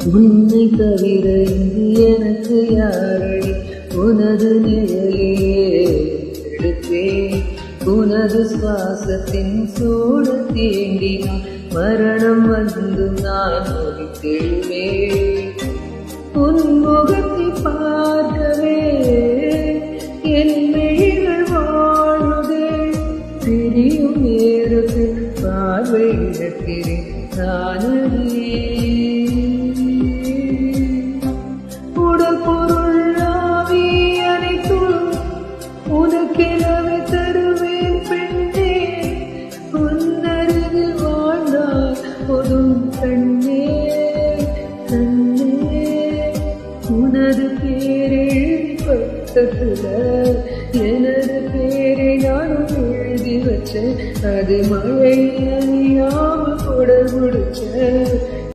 உன்னை தவிர இங்கு எனக்கு யாரடி உனது நிழலையே எடுப்பேன் உனது சுவாசத்தின் சூடு தீண்டினான் மரணம் வந்து நான் முடித்தெழுவேன் உன் முகத்தை பார்க்கவே என் விழிகள் வாழுதே தெரியும் நேரத்தில் பார்வை இழக்கிறேன் நானே உடல் பொருள் ஆவி அனைத்தும் உனக்கெனவே தருவேன் பெண்ணே உன்னருகில் வாழ்ந்தால் பொதும் கண்ணே கண்ணே உனது பேரை பக்கத்துல எனது பேரை நானும் எழுதி வச்சேன் அது மழை